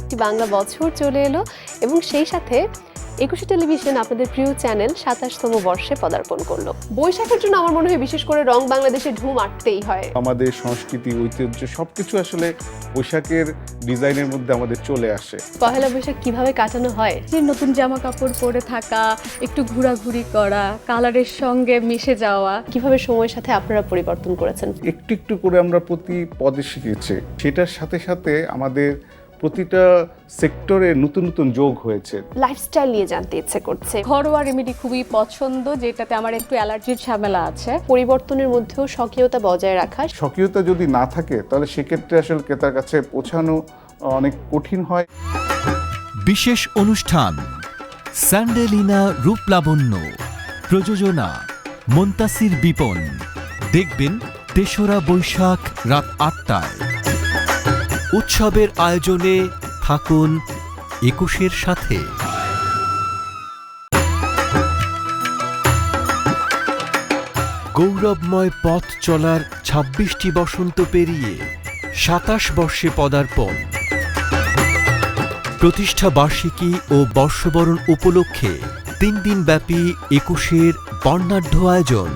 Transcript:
আরেকটি বাংলা বছর চলে এলো এবং সেই সাথে ২১ টেলিভিশন আপনাদের প্রিয় চ্যানেল ২৭তম বর্ষে পদার্পণ করলো। বৈশাখের জন্য আমার মনে হয় বিশেষ করে রং বাংলাদেশে ঢুম আটতেই হয়। আমাদের সংস্কৃতি, ঐতিহ্য সবকিছু আসলে বৈশাখের ডিজাইনের মধ্যে আমাদের চলে আসে। পহেলা বৈশাখ কিভাবে কাটানো হয়? যে নতুন জামা কাপড় পরে থাকা, একটু ঘোরাঘুরি করা, কালারের সঙ্গে মিশে যাওয়া। কিভাবে সময়ের সাথে আপনারা পরিবর্তন করেছেন? একটু একটু করে আমরা প্রতি পদে শিখেছি, সেটার সাথে সাথে আমাদের প্রতিটা সেক্টরে নতুন নতুন যোগ হয়েছে। লাইফস্টাইল নিয়ে জানতে ইচ্ছে করছে। ঘরোয়া রেমেডি খুবই পছন্দ, যেটাতে আমার একটু অ্যালার্জির ঝামেলা আছে। পরিবর্তনের মধ্যেও স্বকীয়তা বজায় রাখা। স্বকীয়তা যদি না থাকে তাহলে সেক্ষেত্রে আসলে ক্রেতার কাছে পৌঁছানো অনেক কঠিন হয়। বিশেষ অনুষ্ঠান স্যান্ডেলিনা রূপলাবণ্য, প্রযোজনা মুনতাসির বিপন। দেখবেন ৩রা বৈশাখ রাত ৮টায়। উৎসবের আয়োজনে থাকুন ২১-এর সাথে। গৌরবময় পথ চলার ২৬টি বসন্ত পেরিয়ে ২৭ বর্ষে পদার্পণ। প্রতিষ্ঠা বার্ষিকী ও বর্ষবরণ উপলক্ষে ৩ দিনব্যাপী ২১-এর বর্ণাঢ্য আয়োজন।